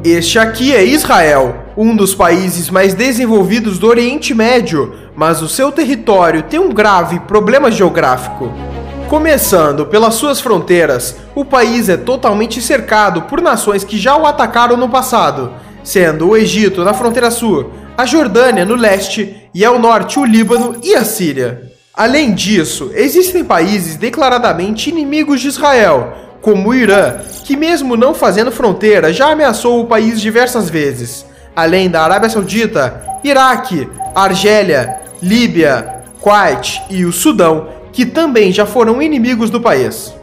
Este aqui é Israel, um dos países mais desenvolvidos do Oriente Médio, mas o seu território tem um grave problema geográfico. Começando pelas suas fronteiras, o país é totalmente cercado por nações que já o atacaram no passado, sendo o Egito na fronteira sul, a Jordânia no leste e ao norte o Líbano e a Síria. Além disso, existem países declaradamente inimigos de Israel, como o Irã, que mesmo não fazendo fronteira já ameaçou o país diversas vezes, além da Arábia Saudita, Iraque, Argélia, Líbia, Kuwait e o Sudão, que também já foram inimigos do país.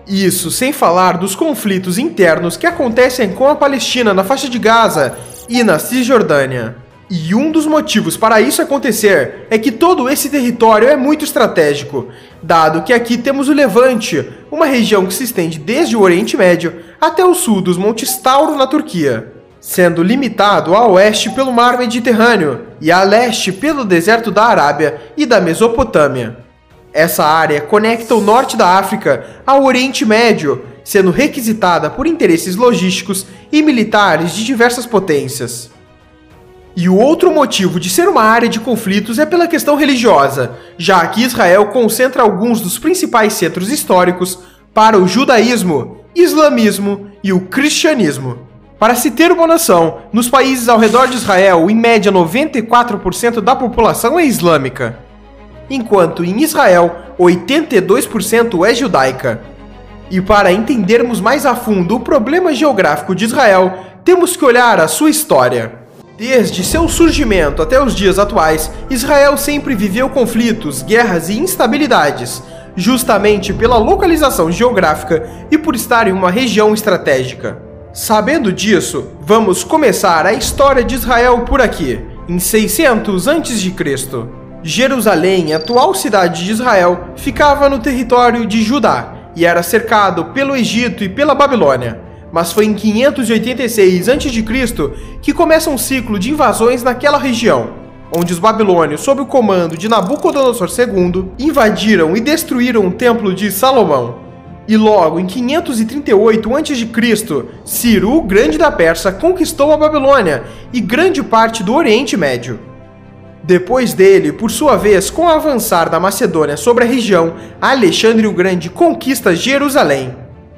Isso sem falar dos conflitos internos que acontecem com a Palestina na faixa de Gaza e na Cisjordânia. E um dos motivos para isso acontecer é que todo esse território é muito estratégico, dado que aqui temos o Levante, uma região que se estende desde o Oriente Médio até o sul dos Montes Tauro na Turquia, sendo limitado a oeste pelo Mar Mediterrâneo e a leste pelo deserto da Arábia e da Mesopotâmia. Essa área conecta o norte da África ao Oriente Médio, sendo requisitada por interesses logísticos e militares de diversas potências. E o outro motivo de ser uma área de conflitos é pela questão religiosa, já que Israel concentra alguns dos principais centros históricos para o judaísmo, islamismo e o cristianismo. Para se ter uma noção, nos países ao redor de Israel, em média 94% da população é islâmica, enquanto em Israel 82% é judaica. E para entendermos mais a fundo o problema geográfico de Israel, temos que olhar a sua história. Desde seu surgimento até os dias atuais, Israel sempre viveu conflitos, guerras e instabilidades, justamente pela localização geográfica e por estar em uma região estratégica. Sabendo disso, vamos começar a história de Israel por aqui, em 600 a.C. Jerusalém, atual cidade de Israel, ficava no território de Judá e era cercado pelo Egito e pela Babilônia. Mas foi em 586 a.C. que começa um ciclo de invasões naquela região, onde os babilônios, sob o comando de Nabucodonosor II, invadiram e destruíram o Templo de Salomão. E logo em 538 a.C., Ciro, o Grande da Pérsia, conquistou a Babilônia e grande parte do Oriente Médio. Depois dele, por sua vez, com o avançar da Macedônia sobre a região, Alexandre o Grande conquista Jerusalém.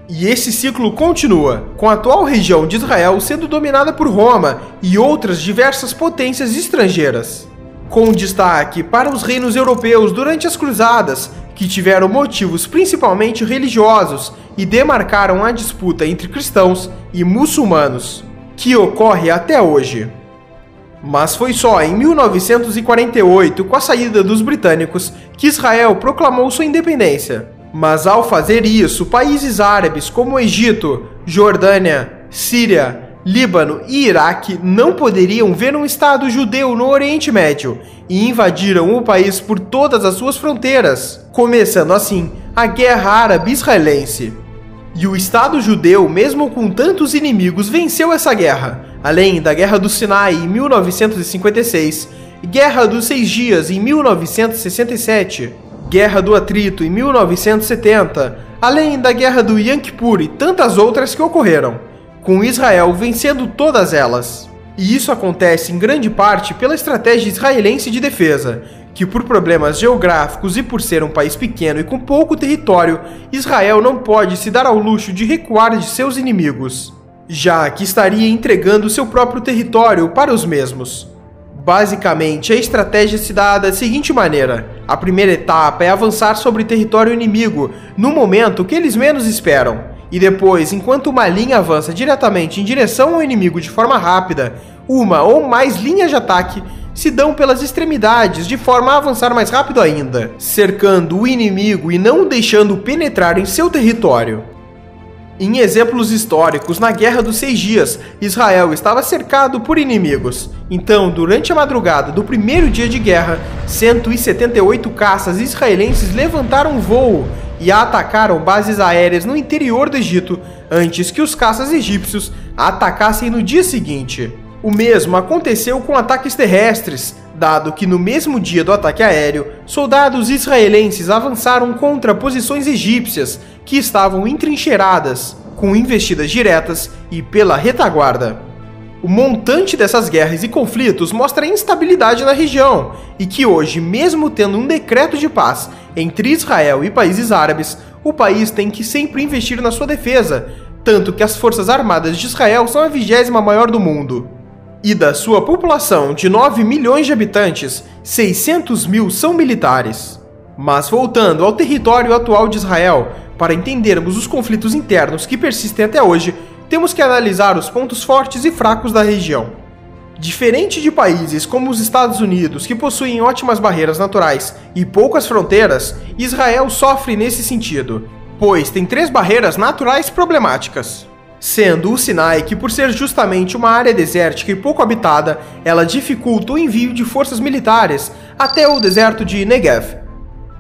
E esse ciclo continua, com a atual região de Israel sendo dominada por Roma e outras diversas potências estrangeiras, com destaque para os reinos europeus durante as Cruzadas, que tiveram motivos principalmente religiosos e demarcaram a disputa entre cristãos e muçulmanos, que ocorre até hoje. Mas foi só em 1948, com a saída dos britânicos, que Israel proclamou sua independência. Mas ao fazer isso, países árabes como Egito, Jordânia, Síria, Líbano e Iraque não poderiam ver um Estado judeu no Oriente Médio e invadiram o país por todas as suas fronteiras, começando assim a Guerra Árabe-Israelense. E o Estado judeu, mesmo com tantos inimigos, venceu essa guerra, além da Guerra do Sinai em 1956, Guerra dos 6 Dias em 1967, Guerra do Atrito em 1970, além da Guerra do Yom Kippur e tantas outras que ocorreram, com Israel vencendo todas elas. E isso acontece em grande parte pela estratégia israelense de defesa, que por problemas geográficos e por ser um país pequeno e com pouco território, Israel não pode se dar ao luxo de recuar de seus inimigos, já que estaria entregando seu próprio território para os mesmos. Basicamente, a estratégia se dá da seguinte maneira: a primeira etapa é avançar sobre território inimigo no momento que eles menos esperam, e depois, enquanto uma linha avança diretamente em direção ao inimigo de forma rápida, uma ou mais linhas de ataque se dão pelas extremidades de forma a avançar mais rápido ainda, cercando o inimigo e não o deixando penetrar em seu território. Em exemplos históricos, na Guerra dos 6 Dias, Israel estava cercado por inimigos. Então, durante a madrugada do primeiro dia de guerra, 178 caças israelenses levantaram voo e atacaram bases aéreas no interior do Egito, antes que os caças egípcios atacassem no dia seguinte. O mesmo aconteceu com ataques terrestres, dado que no mesmo dia do ataque aéreo, soldados israelenses avançaram contra posições egípcias que estavam entrincheiradas, com investidas diretas e pela retaguarda. O montante dessas guerras e conflitos mostra a instabilidade na região e que hoje, mesmo tendo um decreto de paz entre Israel e países árabes, o país tem que sempre investir na sua defesa, tanto que as forças armadas de Israel são a 20ª maior do mundo. E da sua população de 9 milhões de habitantes, 600 mil são militares. Mas voltando ao território atual de Israel, para entendermos os conflitos internos que persistem até hoje, temos que analisar os pontos fortes e fracos da região. Diferente de países como os Estados Unidos, que possuem ótimas barreiras naturais e poucas fronteiras, Israel sofre nesse sentido, pois tem 3 barreiras naturais problemáticas. Sendo o Sinai, que por ser justamente uma área desértica e pouco habitada, ela dificulta o envio de forças militares até o deserto de Negev.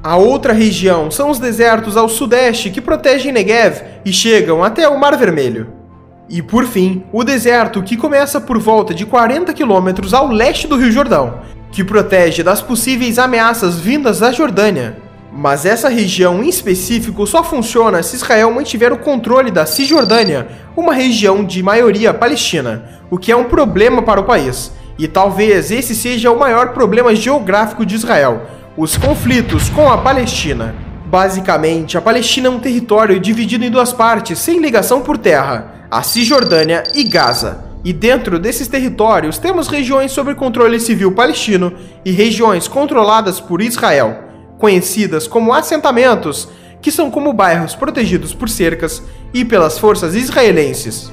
A outra região são os desertos ao sudeste que protegem Negev e chegam até o Mar Vermelho. E por fim, o deserto que começa por volta de 40 quilômetros ao leste do Rio Jordão, que protege das possíveis ameaças vindas da Jordânia. Mas essa região em específico só funciona se Israel mantiver o controle da Cisjordânia, uma região de maioria palestina, o que é um problema para o país. E talvez esse seja o maior problema geográfico de Israel, os conflitos com a Palestina. Basicamente, a Palestina é um território dividido em 2 partes, sem ligação por terra, a Cisjordânia e Gaza. E dentro desses territórios temos regiões sob controle civil palestino e regiões controladas por Israel, conhecidas como assentamentos, que são como bairros protegidos por cercas e pelas forças israelenses.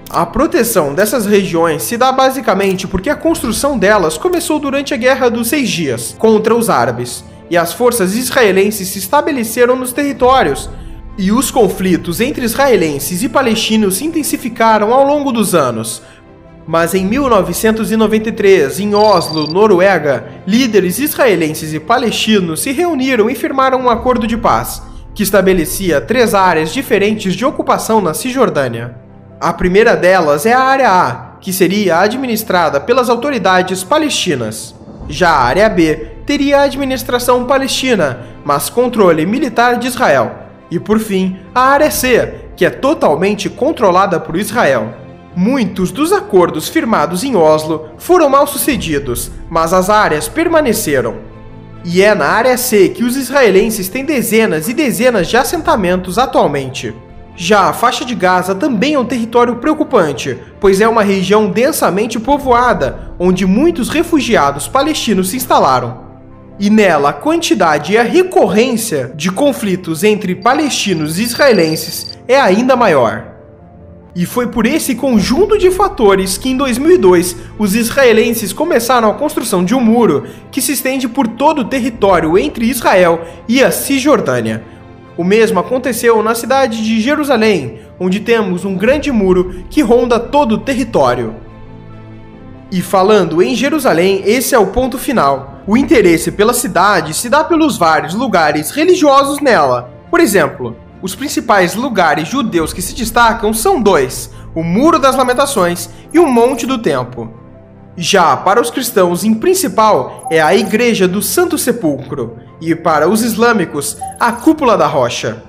A proteção dessas regiões se dá basicamente porque a construção delas começou durante a Guerra dos 6 Dias contra os árabes, e as forças israelenses se estabeleceram nos territórios, e os conflitos entre israelenses e palestinos se intensificaram ao longo dos anos. Mas em 1993, em Oslo, Noruega, líderes israelenses e palestinos se reuniram e firmaram um acordo de paz, que estabelecia 3 áreas diferentes de ocupação na Cisjordânia. A primeira delas é a Área A, que seria administrada pelas autoridades palestinas. Já a Área B teria a administração palestina, mas controle militar de Israel. E por fim, a Área C, que é totalmente controlada por Israel. Muitos dos acordos firmados em Oslo foram mal sucedidos, mas as áreas permaneceram. E é na Área C que os israelenses têm dezenas e dezenas de assentamentos atualmente. Já a faixa de Gaza também é um território preocupante, pois é uma região densamente povoada, onde muitos refugiados palestinos se instalaram. E nela a quantidade e a recorrência de conflitos entre palestinos e israelenses é ainda maior. E foi por esse conjunto de fatores que em 2002 os israelenses começaram a construção de um muro que se estende por todo o território entre Israel e a Cisjordânia. O mesmo aconteceu na cidade de Jerusalém, onde temos um grande muro que ronda todo o território. E falando em Jerusalém, esse é o ponto final. O interesse pela cidade se dá pelos vários lugares religiosos nela. Por exemplo, os principais lugares judeus que se destacam são 2, o Muro das Lamentações e o Monte do Templo. Já para os cristãos, em principal, é a Igreja do Santo Sepulcro, e para os islâmicos, a Cúpula da Rocha.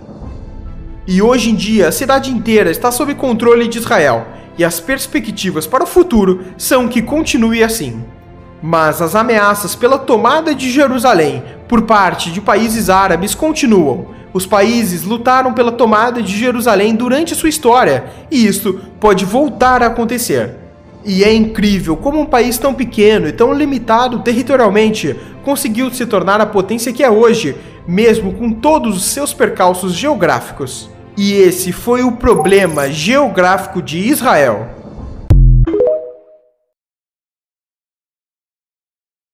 E hoje em dia, a cidade inteira está sob controle de Israel, e as perspectivas para o futuro são que continue assim. Mas as ameaças pela tomada de Jerusalém por parte de países árabes continuam. Os países lutaram pela tomada de Jerusalém durante sua história, e isto pode voltar a acontecer. E é incrível como um país tão pequeno e tão limitado territorialmente conseguiu se tornar a potência que é hoje, mesmo com todos os seus percalços geográficos. E esse foi o problema geográfico de Israel.